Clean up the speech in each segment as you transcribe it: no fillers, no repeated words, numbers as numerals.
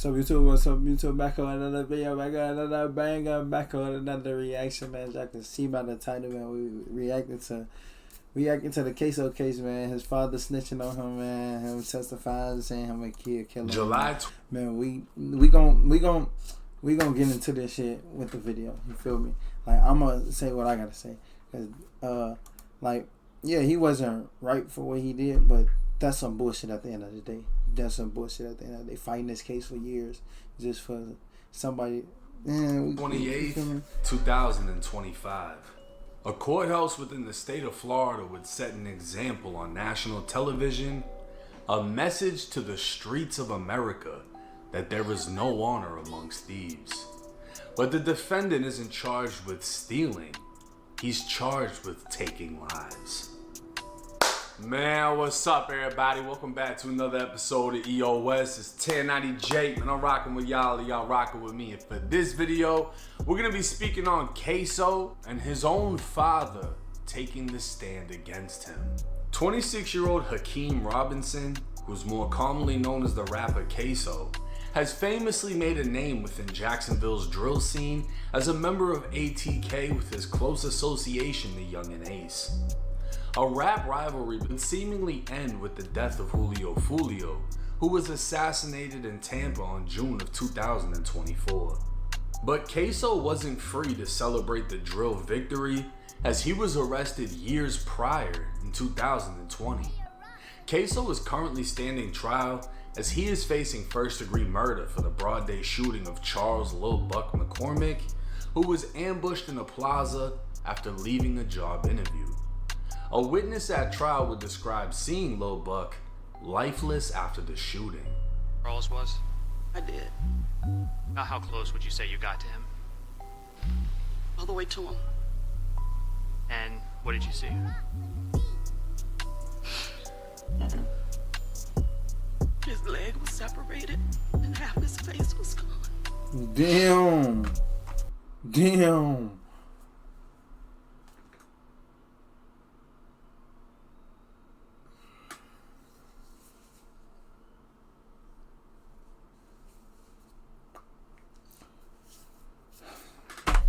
So YouTube, what's up? YouTube, back on another video, back on another banger, back on another reaction, man. As y'all can see by the title, man, we reacting to the Queso case, man. His father snitching on him, man. Him testifying, saying him a kid killer. July. Man, we gon' get into this shit with the video. You feel me? Like, I'm gonna say what I gotta say, cause like, yeah, he wasn't right for what he did, but that's some bullshit at the end of the day. That's some bullshit at the end of the day. Fighting this case for years just for somebody. 28th, 2025. A courthouse within the state of Florida would set an example on national television, a message to the streets of America that there is no honor amongst thieves. But the defendant isn't charged with stealing, he's charged with taking lives. Man, what's up, everybody? Welcome back to another episode of EOS. It's 1090J, and I'm rocking with y'all, and y'all rocking with me. And for this video, we're gonna be speaking on Queso and his own father taking the stand against him. 26-year-old Hakeem Robinson, who's more commonly known as the rapper Queso, has famously made a name within Jacksonville's drill scene as a member of ATK with his close association to Young and Ace. A rap rivalry would seemingly end with the death of Julio Fulio, who was assassinated in Tampa on June of 2024. But Queso wasn't free to celebrate the drill victory, as he was arrested years prior in 2020. Queso is currently standing trial as he is facing first-degree murder for the broad day shooting of Charles Lil Buck McCormick, who was ambushed in a plaza after leaving a job interview. A witness at trial would describe seeing Lil Buck lifeless after the shooting. Charles was? I did. Now, how close would you say you got to him? All the way to him. And what did you see? His leg was separated and half his face was gone. Damn.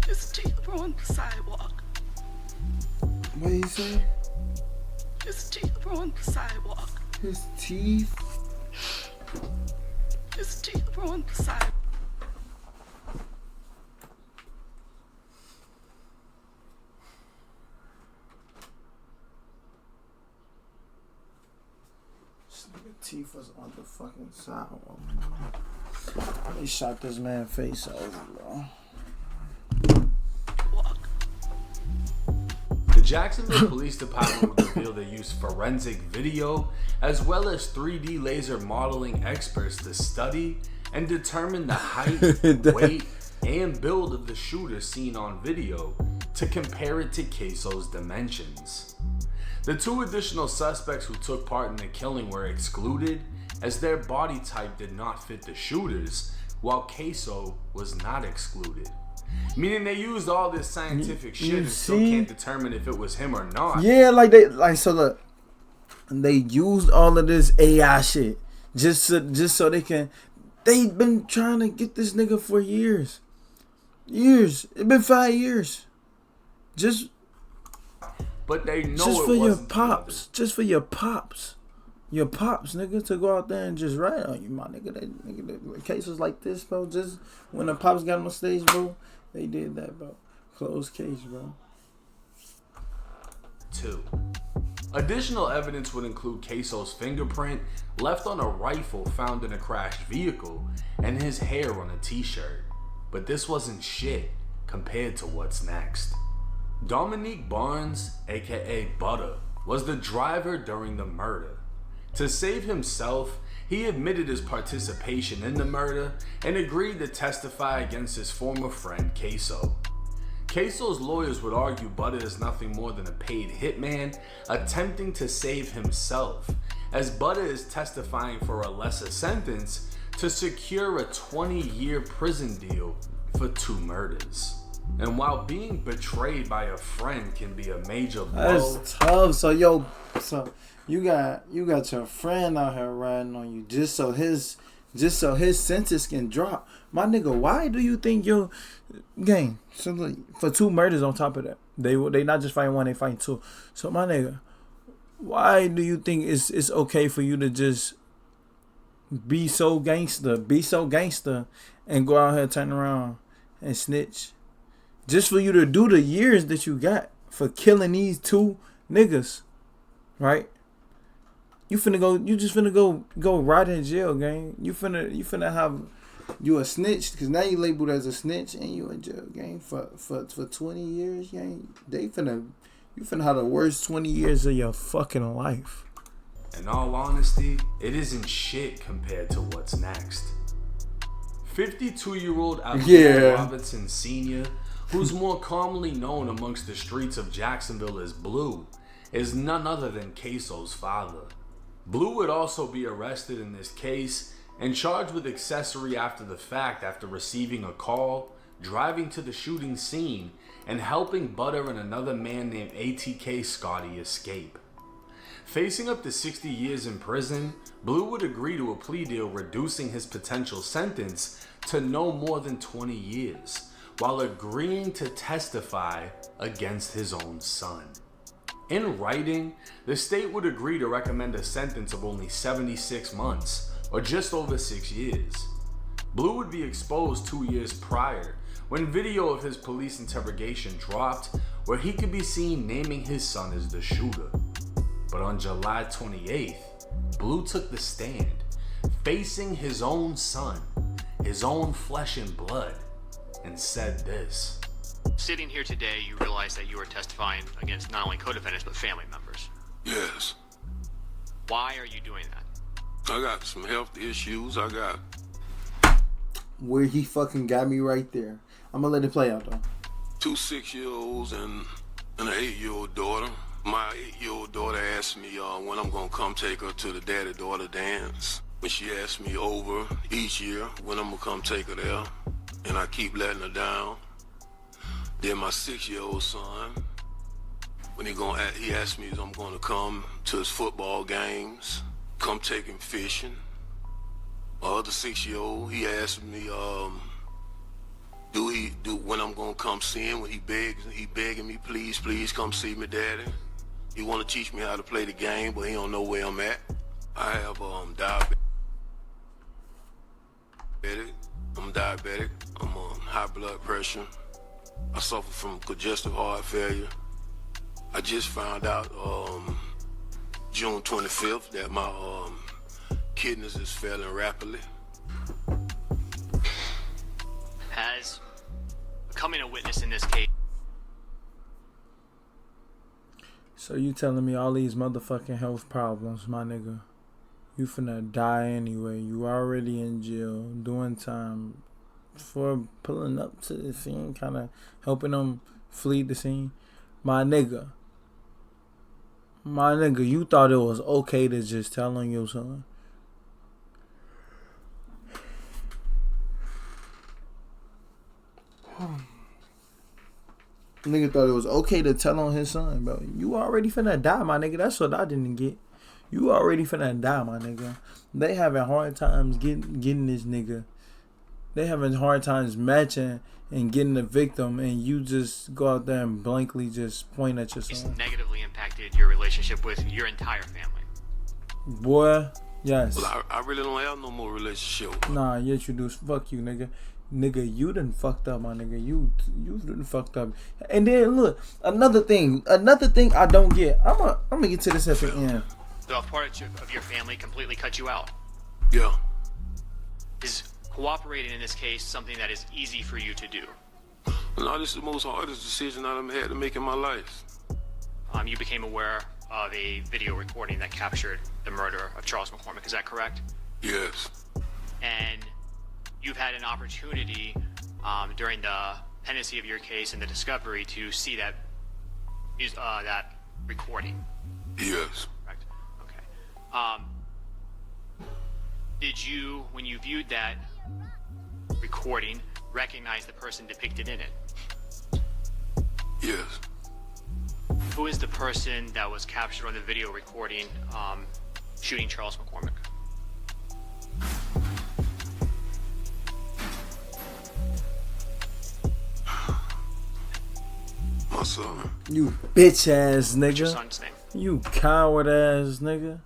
His teeth were on the sidewalk. What did he say? His teeth were on the sidewalk. His teeth? His teeth were on the sidewalk. This nigga teeth was on the fucking sidewalk. They shot this man's face over, bro. The Jacksonville Police Department would reveal they used forensic video as well as 3D laser modeling experts to study and determine the height, weight, and build of the shooter seen on video to compare it to Queso's dimensions. The two additional suspects who took part in the killing were excluded as their body type did not fit the shooters, while Queso was not excluded. Meaning they used all this scientific shit and still can't determine if it was him or not. Yeah, so look, they used all of this AI shit just so they can. They've been trying to get this nigga for years. It's been 5 years. But they know just it for your wasn't pops, just for your pops, nigga, to go out there and just write on you, my nigga. The cases like this, bro. Just when the pops got on the stage, bro, they did that, bro. Closed case, bro. 2. Additional evidence would include Queso's fingerprint left on a rifle found in a crashed vehicle and his hair on a t-shirt. But this wasn't shit compared to what's next. Dominique Barnes, aka Butter, was the driver during the murder. To save himself, he admitted his participation in the murder and agreed to testify against his former friend Queso. Queso's lawyers would argue Butter is nothing more than a paid hitman attempting to save himself, as Butter is testifying for a lesser sentence to secure a 20-year prison deal for 2 murders. And while being betrayed by a friend can be a major blow, that's tough. So you got your friend out here riding on you just so his just so his sentence can drop. My nigga, why do you think your gang for 2 murders on top of that? They not just fighting 1, they fighting 2. So my nigga, why do you think it's okay for you to just be so gangster, and go out here, turn around and snitch, just for you to do the years that you got for killing these 2 niggas, right? You just finna go right in jail, gang. You finna have you a snitch, because now you labeled as a snitch and you in jail, gang, for 20 years, gang. You finna have the worst 20 years of your fucking life. In all honesty, it isn't shit compared to what's next. 52-year-old Alexander Robinson Sr., who's more commonly known amongst the streets of Jacksonville as Blue, is none other than Queso's father. Blue would also be arrested in this case and charged with accessory after the fact after receiving a call, driving to the shooting scene, and helping Butter and another man named ATK Scotty escape. Facing up to 60 years in prison, Blue would agree to a plea deal reducing his potential sentence to no more than 20 years, while agreeing to testify against his own son. In writing, the state would agree to recommend a sentence of only 76 months, or just over 6 years. Blue would be exposed 2 years prior, when video of his police interrogation dropped, where he could be seen naming his son as the shooter. But on July 28th, Blue took the stand, facing his own son, his own flesh and blood, and said this. Sitting here today, you realize that you are testifying against not only co-defendants, but family members. Yes. Why are you doing that? I got some health issues. Where he fucking got me right there. I'm gonna let it play out though. 2 6-year-olds and an 8-year-old daughter. My 8-year-old daughter asked me when I'm gonna come take her to the daddy-daughter dance. When she asks me over each year when I'm gonna come take her there, and I keep letting her down. Then my 6-year-old son, when he asked me if I'm gonna come to his football games, come take him fishing. My other 6-year-old, he asked me when I'm gonna come see him, when he begging me, please come see me, daddy. He wanna teach me how to play the game, but he don't know where I'm at. I have diabetic. I'm on high blood pressure. I suffer from congestive heart failure. I just found out June 25th that my kidneys is failing rapidly. Has becoming a witness in this case. So you telling me all these motherfucking health problems, my nigga? You finna die anyway. You already in jail, doing time for pulling up to the scene, kind of helping them flee the scene. My nigga, you thought it was okay to just tell on your son? Nigga thought it was okay to tell on his son, bro. You already finna die, my nigga. That's what I didn't get. You already finna die, my nigga. They having hard times getting this nigga. They having hard times matching and getting the victim, and you just go out there and blankly just point at your son. It's negatively impacted your relationship with your entire family. Boy, yes. Well, I really don't have no more relationship. Nah, yes you do. Fuck you, nigga. Nigga, you done fucked up, my nigga. You done fucked up. And then look, another thing I don't get. I'm gonna get to this at the end. So if part of your family completely cut you out, Yeah. is cooperating in this case something that is easy for you to do? No, this is the most hardest decision I've had to make in my life. You became aware of a video recording that captured the murder of Charles McCormick. Is that correct? Yes. And you've had an opportunity during the pendency of your case and the discovery to see that recording. Yes. Correct. Okay. Did you, when you viewed that recording, recognize the person depicted in it? Yes. Who is the person that was captured on the video recording shooting Charles McCormick? my son. You bitch ass What's your nigga. son's name? You coward ass nigga.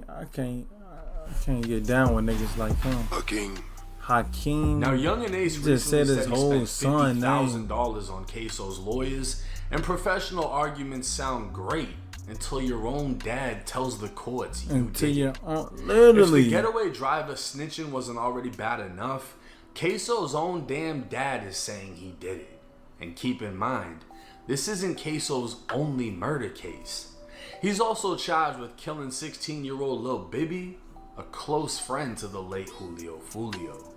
I can't get down with niggas like him. Hakeem. Now, Young and Ace just recently said his said he whole spent son $50,000 on Queso's lawyers, and professional arguments sound great until your own dad tells the courts you Until did your it. literally. If the getaway driver snitching wasn't already bad enough, Queso's own damn dad is saying he did it. And keep in mind, this isn't Queso's only murder case. He's also charged with killing 16-year-old Lil Bibby, a close friend to the late Julio Fulio.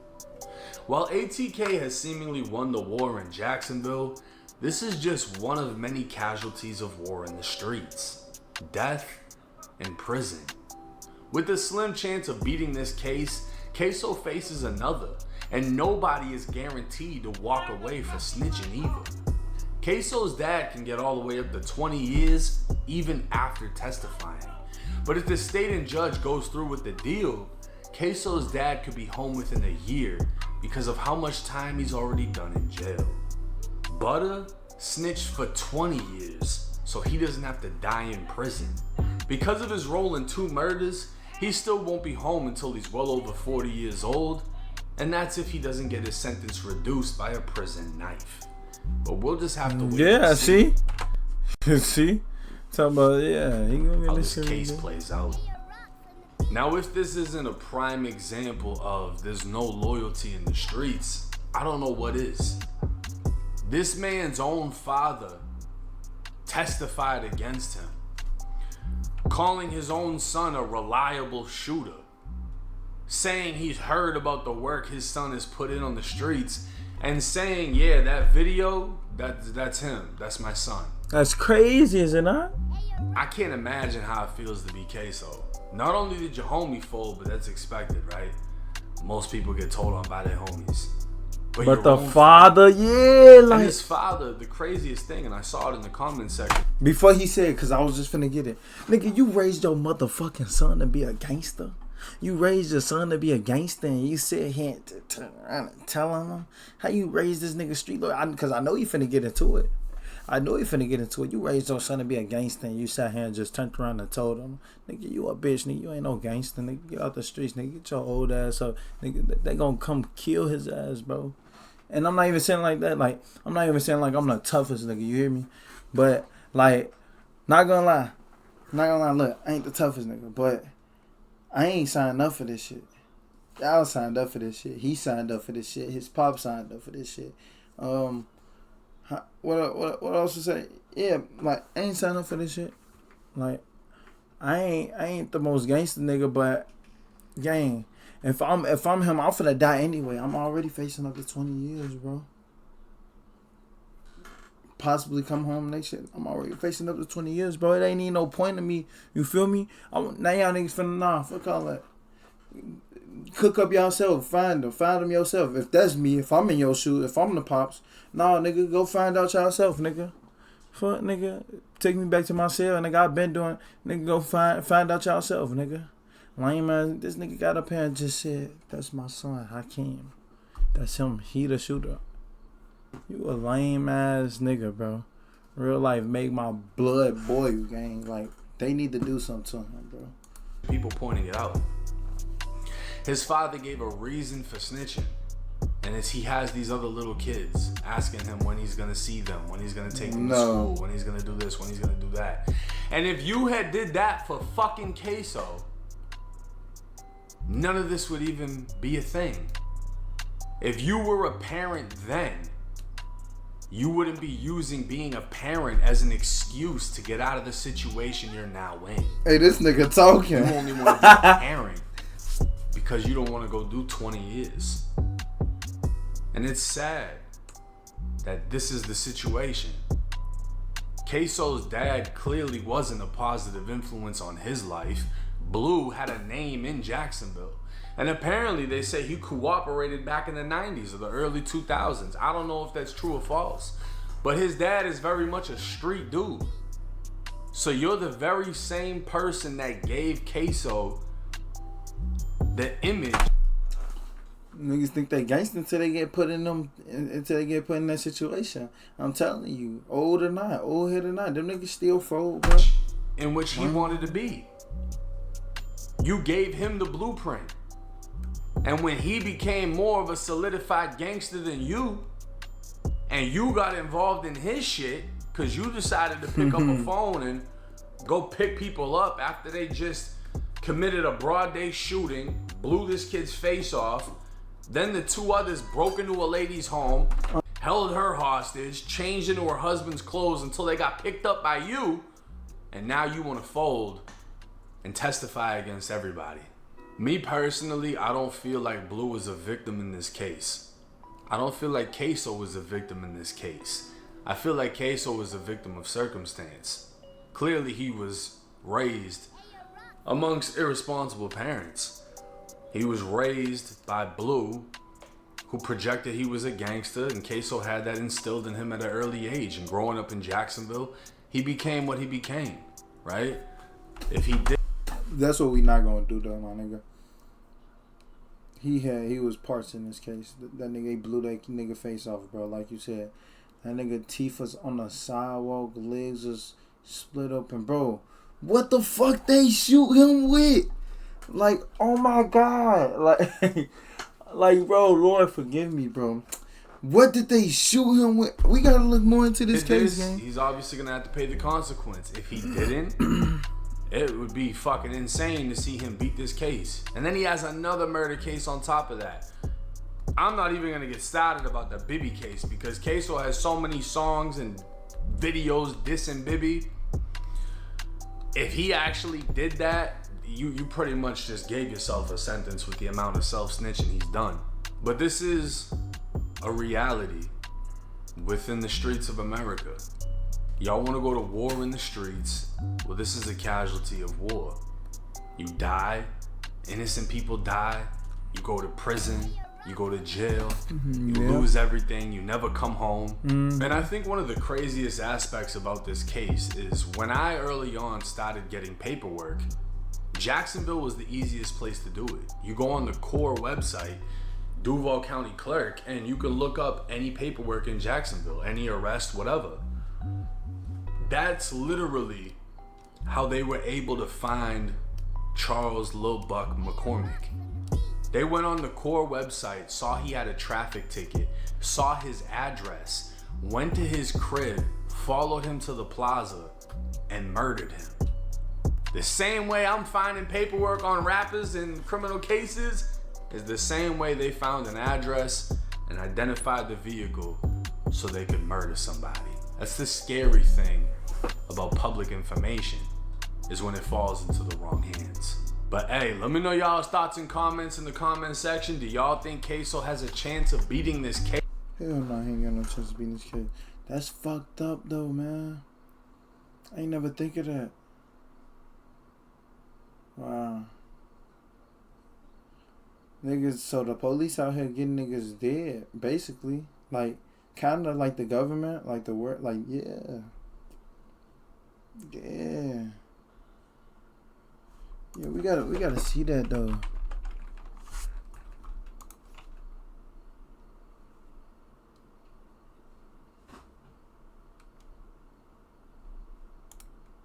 While ATK has seemingly won the war in Jacksonville, this is just one of many casualties of war in the streets. Death and prison. With a slim chance of beating this case, Queso faces another, and nobody is guaranteed to walk away for snitching either. Queso's dad can get all the way up to 20 years even after testifying. But if the state and judge goes through with the deal, Queso's dad could be home within a year because of how much time he's already done in jail. Butter snitched for 20 years, so he doesn't have to die in prison. Because of his role in 2 murders, he still won't be home until he's well over 40 years old, and that's if he doesn't get his sentence reduced by a prison knife. But we'll just have to wait and see. See? Talking about, he gonna get how this this shit case again. plays out. Now, if this isn't a prime example of there's no loyalty in the streets, I don't know what is. This man's own father testified against him, calling his own son a reliable shooter, saying he's heard about the work his son has put in on the streets, and saying, yeah, that video, that's him, that's my son. That's crazy, is it not? I can't imagine how it feels to be Queso. Not only did your homie fold, but that's expected, right? Most people get told on by their homies. But the father, yeah, like... And his father, the craziest thing, and I saw it in the comment section. Before he said, because I was just finna get it. Nigga, you raised your motherfucking son to be a gangster? You raised your son to be a gangster and you sit here and turn around and telling him how you raised this nigga street lawyer? Because I know you finna get into it. You raised your son to be a gangster and you sat here and just turned around and told him, nigga, you a bitch, nigga, you ain't no gangster, nigga, get out the streets, nigga, get your old ass up, nigga, they gonna come kill his ass, bro. And I'm not even saying like that, like, I'm not even saying like I'm the toughest nigga, you hear me? But, like, not gonna lie, look, I ain't the toughest nigga, but I ain't signed up for this shit. Y'all signed up for this shit. He signed up for this shit. His pop signed up for this shit. What else to say? Yeah, like, I ain't signed up for this shit. Like, I ain't the most gangster nigga, but gang, if I'm him, I'm finna die anyway. I'm already facing up to 20 years, bro. Possibly come home next year. I'm already facing up to 20 years, bro. It ain't even no point to me. You feel me? Now y'all niggas finna fuck all that. Cook up yourself. Find them yourself. If that's me, if I'm in your shoes, if I'm the pops, nigga, go find out yourself, nigga. Fuck, nigga. Take me back to my cell, nigga. I've been doing, nigga, go find out yourself, nigga. Lame man, this nigga got up here and just said, that's my son, Hakeem. That's him. He the shooter. You a lame ass nigga, bro. Real life make my blood boil, gang. Like, they need to do something to him, bro. People pointing it out. His father gave a reason for snitching. And he has these other little kids asking him when he's going to see them, when he's going to take them to school, when he's going to do this, when he's going to do that. And if you had did that for fucking Queso, none of this would even be a thing. If you were a parent then, you wouldn't be using being a parent as an excuse to get out of the situation you're now in. Hey, this nigga talking. You only want to be a parent because you don't want to go do 20 years. And it's sad that this is the situation. Queso's dad clearly wasn't a positive influence on his life. Blue had a name in Jacksonville. And apparently they say he cooperated back in the 90s or the early 2000s. I don't know if that's true or false. But his dad is very much a street dude. So you're the very same person that gave Queso the image. Niggas think they gangster until they get put in that situation. I'm telling you, old head or not, them niggas still fold, bro. In which he wanted to be. You gave him the blueprint. And when he became more of a solidified gangster than you, and you got involved in his shit, because you decided to pick up a phone and go pick people up after they just committed a broad day shooting, blew this kid's face off, then the two others broke into a lady's home, held her hostage, changed into her husband's clothes until they got picked up by you, and now you want to fold and testify against everybody. Me personally, I don't feel like Blue is a victim in this case. I don't feel like Queso was a victim in this case. I feel like Queso was a victim of circumstance. Clearly he was raised amongst irresponsible parents. He was raised by Blue, who projected he was a gangster, and Queso had that instilled in him at an early age. And growing up in Jacksonville, he became what he became, right? If he did... That's what we not gonna do though, my nigga. He was parts in this case. That nigga blew that nigga face off, bro. Like you said, that nigga teeth was on the sidewalk, legs was split open, bro. What the fuck they shoot him with? Like, oh my god, like, bro, Lord forgive me, bro. What did they shoot him with? We gotta look more into this case, gang. He's obviously gonna have to pay the consequence. If he didn't, it would be fucking insane to see him beat this case. And then he has another murder case on top of that. I'm not even gonna get started about the Bibby case because Queso has so many songs and videos dissing Bibby. If he actually did that, you pretty much just gave yourself a sentence with the amount of self-snitching he's done. But this is a reality within the streets of America. Y'all want to go to war in the streets? Well, this is a casualty of war. You die, innocent people die, you go to prison, you go to jail, you lose everything, you never come home. And I think one of the craziest aspects about this case is when I early on started getting paperwork, Jacksonville was the easiest place to do it. You go on the core website, Duval County Clerk, and you can look up any paperwork in Jacksonville, any arrest, whatever. That's literally how they were able to find Charles Lil Buck McCormick. They went on the core website, saw he had a traffic ticket, saw his address, went to his crib, followed him to the plaza, and murdered him. The same way I'm finding paperwork on rappers in criminal cases is the same way they found an address and identified the vehicle so they could murder somebody. That's the scary thing about public information, is when it falls into the wrong hands. But hey, let me know y'all's thoughts and comments in the comment section. Do y'all think Queso has a chance of beating this case? Hell no, he ain't got no chance of beating this case. That's fucked up though, man. I ain't never think of that. Wow. Niggas, so the police out here getting niggas dead, basically. Like, kinda like the government, like the work, like, yeah. Yeah. Yeah, we gotta see that though.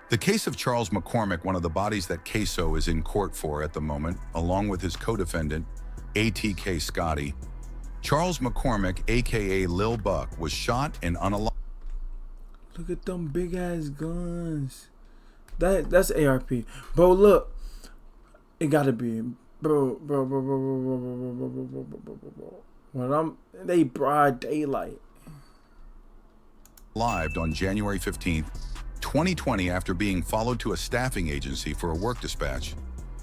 The case of Charles McCormick, one of the bodies that Queso is in court for at the moment, along with his co-defendant, ATK Scotty. Charles McCormick, aka Lil Buck, was shot and unalive. Look at them big ass guns. That's ARP. Bro, look. It gotta be. Bro. When they broad daylight. Lived on January 15th, 2020 after being followed to a staffing agency for a work dispatch.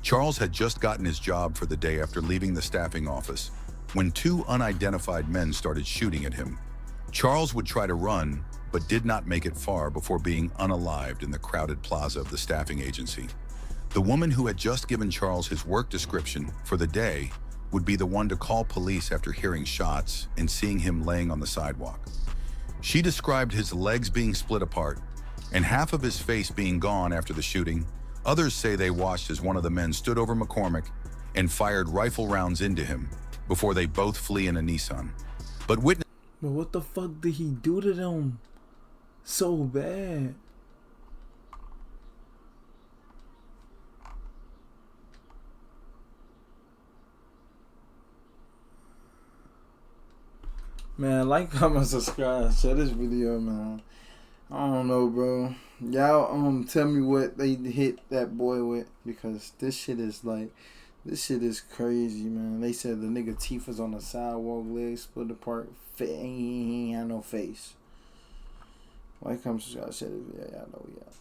Charles had just gotten his job for the day after leaving the staffing office when two unidentified men started shooting at him. Charles would try to run, but did not make it far before being unalived in the crowded plaza of the staffing agency. The woman who had just given Charles his work description for the day would be the one to call police after hearing shots and seeing him laying on the sidewalk. She described his legs being split apart and half of his face being gone after the shooting. Others say they watched as one of the men stood over McCormick and fired rifle rounds into him before they both flee in a Nissan. But witness... But what the fuck did he do to them so bad? Man, like, comment, subscribe, share this video, man. I don't know, bro. Y'all tell me what they hit that boy with, because this shit is crazy, man. They said the nigga teeth was on the sidewalk, legs split apart, he ain't had no face. Like, comment, subscribe, share this video. Y'all know we out.